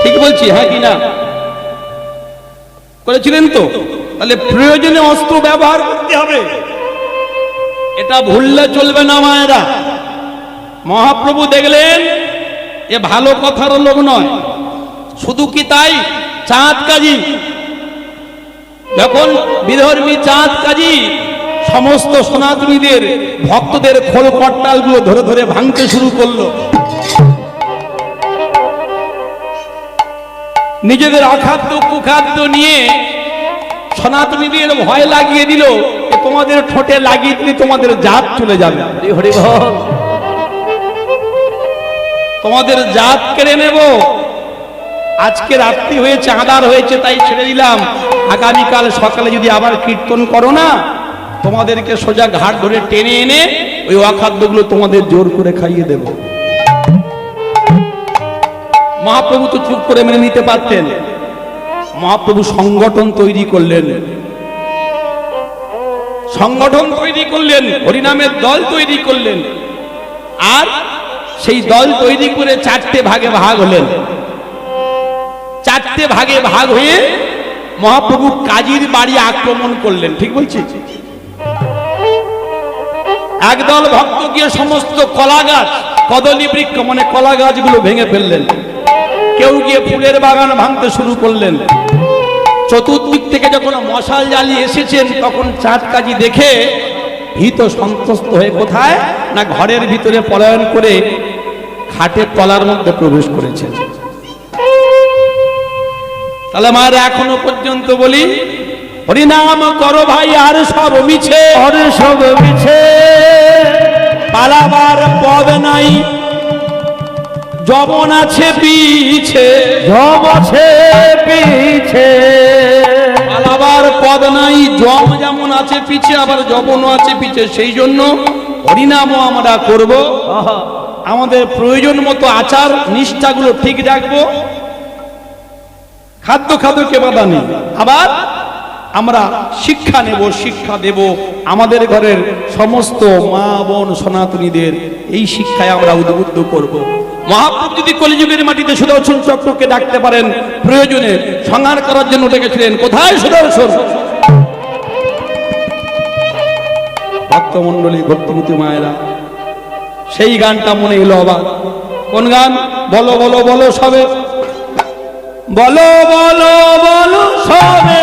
ঠিক বলছি হ্যাঁ কি না? করেছিলেন তো? তাহলে প্রয়োজনে অস্ত্র ব্যবহার করতে হবে, এটা ভুললে চলবে না মায়েরা। মহাপ্রভু দেখলেন এ ভালো কথার লোক নয়। শুধু কি তাই, চাঁদ কাজী যখন বিধর্মী চাঁদ কাজী সমস্ত সনাতনীদের ভক্তদের খোল কট্টালগুলো ধরে ধরে ভাঙতে শুরু করলো, নিজেদের অখাদ্য কুখাদ্য নিয়ে সনাতনীদের ভয় লাগিয়ে দিল, তোমাদের ঠোঁটে লাগিয়ে দিলে তোমাদের জাত চলে যাবে, হরি বল, তোমাদের জাত কেড়ে নেব। আজকে রাত্রি হয়েছে, আঁধার হয়েছে, তাই ছেড়ে দিলাম। আগামীকাল সকালে যদি আবার কীর্তন করো না, তোমাদেরকে সোজা ঘাট ধরে টেনে এনে ওই অখাদ্যগুলো তোমাদের জোর করে খাইয়ে দেব। মহাপ্রভু তো চুপ করে মেনে নিতে পারতেন। মহাপ্রভু সংগঠন তৈরি করলেন, সংগঠন তৈরি করলেন, হরিনামের দল তৈরি করলেন, আর সেই দল তৈরি করে চারটে ভাগে ভাগ হলেন। চারটে ভাগে ভাগ হয়ে মহাপ্রভু কাজীর বাড়ি আক্রমণ করলেন। ঠিক বলছি? একদল ভক্ত গিয়ে সমস্ত কলা গাছ, কদলী বৃক্ষ মানে কলা গাছগুলো ভেঙে ফেললেন। কেউ গিয়ে ফুলের বাগান ভাঙতে শুরু করলেন। চতুর্দিক থেকে যখন মশাল জ্বালিয়ে এসেছেন, তখন চাঁদ কাজী দেখে ভীত সন্ত্রস্ত হয়ে কোথায় না ঘরের ভিতরে পলায়ন করে খাটের তলার মধ্যে প্রবেশ করেছেন। তাহলে মায়েরা এখনো পর্যন্ত বলি, হরিনাম করো ভাই, আর সব মিছে, আর সব মিছে, পালাবার পদ নাই, যমন আছে পিছে, যম আছে পিছে, পালাবার পদ নাই, যম যেমন আছে পিছে, আবার যমনও আছে পিছে। সেই জন্য হরিনামও আমরা করব, আমাদের প্রয়োজন মতো আচার নিষ্ঠাগুলো ঠিক রাখবো, খাদ্য খাদ্যকে বাধা নেই। আবার আমরা শিক্ষা নেব, শিক্ষা দেব আমাদের ঘরের সমস্ত মা বোন সনাতনীদের, এই শিক্ষায় আমরা উদ্বুদ্ধ করব। মহাপ্রভু যদি কলিযুগের মাটিতে সুদর্শন চক্রকে ডাকতে পারেন, প্রয়োজনে সংহার করার জন্য ডেকেছিলেন। কোথায় সুদর্শন? ভক্তমণ্ডলী, ভক্তিমতী মায়েরা, সেই গানটা মনে এলো আবার। কোন গান? বলো বলো বলো সবে, বলো বলো বলো সবে,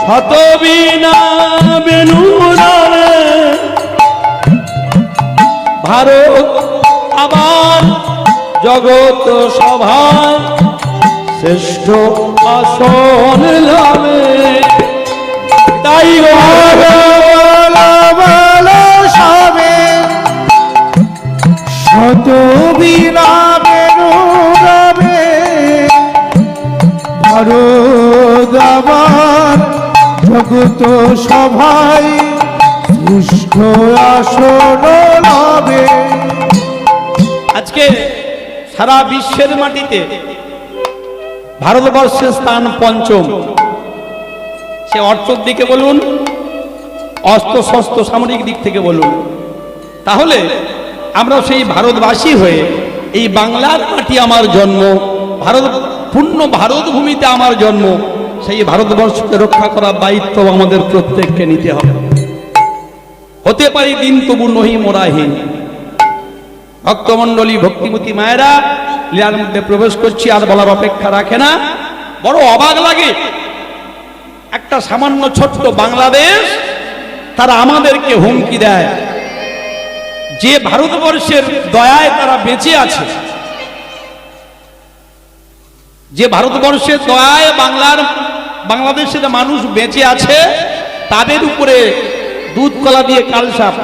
শত বিনা বেনুরারে, ভারত আবার জগৎ সভায় শ্রেষ্ঠ আসন লাভে। তাই বলো বলো সবে, শত বিনা বেনুরারে, ভারত আবার জগৎ সভায় শ্রেষ্ঠ আসন লাভে। আজকে সারা বিশ্বের মাটিতে ভারতবর্ষের স্থান পঞ্চম। সে অর্থের দিকে বলুন, অস্ত্র শস্ত্র সামরিক দিক থেকে বলুন। তাহলে আমরা সেই ভারতবাসী হয়ে, এই বাংলার মাটি আমার জন্ম, ভারত পূর্ণ ভারত ভূমিতে আমার জন্ম, সেই ভারতবর্ষকে রক্ষা করার দায়িত্ব আমাদের প্রত্যেককে নিতে হবে। হতে পারি দিন তবু নহি মোরাহীন। ভক্তমণ্ডলী, ভক্তিমতী মায়েরা, লীলার মধ্যে প্রবেশ করছি, আর বলার অপেক্ষা রাখে না। বড় অবাক লাগে, একটা সামান্য ছোট্ট বাংলাদেশ তারা আমাদেরকে হুমকি দেয়। যে ভারতবর্ষের দয়ায় তারা বেঁচে আছে, যে ভারতবর্ষের দয়ায় বাংলাদেশের মানুষ বেঁচে আছে, তাদের উপরে দুধ কলা দিয়ে কালসাপ।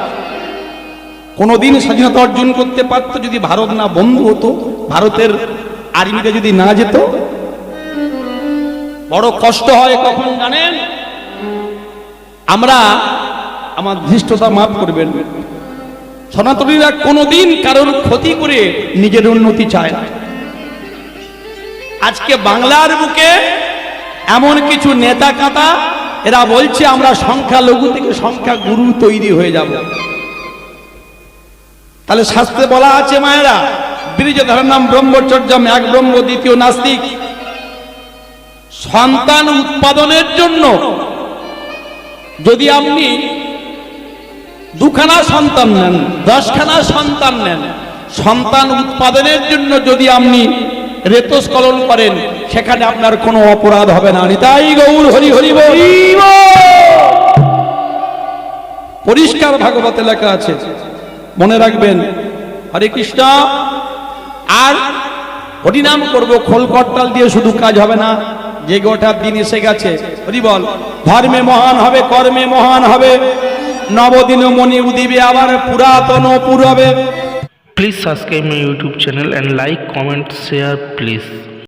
কোনদিন স্বাধীনতা অর্জন করতে পারত যদি ভারত না বন্ধু হতো, ভারতের আর্মিটা যদি না যেত। বড় কষ্ট হয় কখন জানেন? আমরা, আমার ধৃষ্টতা মাফ করবেন, সনাতনীরা কোনদিন কারোর ক্ষতি করে নিজের উন্নতি চায় না। আজকে বাংলার বুকে এমন কিছু নেতা কাঁটা, এরা বলছে আমরা সংখ্যালঘু থেকে সংখ্যা গুরু তৈরি হয়ে যাব। তাহলে শাস্ত্রে বলা আছে মায়েরা, বীর্যধারণম ব্রহ্মচর্যম, এক ব্রহ্ম দ্বিতীয় নাস্তিক। সন্তান উৎপাদনের জন্য যদি আপনি দুখানা সন্তান নেন, 10খানা সন্তান নেন, সন্তান উৎপাদনের জন্য যদি আপনি রেতস্খলন করেন, সেখানে আপনার কোনো অপরাধ হবে না। নিতাই গৌর হরি হরি বল। পরিষ্কার ভাগবতে লেখা আছে, মনে রাখবেন। হরে কৃষ্ণ। আর হরিনাম করব, খোল করতাল দিয়ে শুধু কাজ হবে না, যে গোটার দিন এসে গেছে। হরি বল। ধর্মে মহান হবে, কর্মে মহান হবে, নবদিন মণি উদিবে, আবার পুরাতন পুরবে। Please subscribe my YouTube channel and like, comment, share please.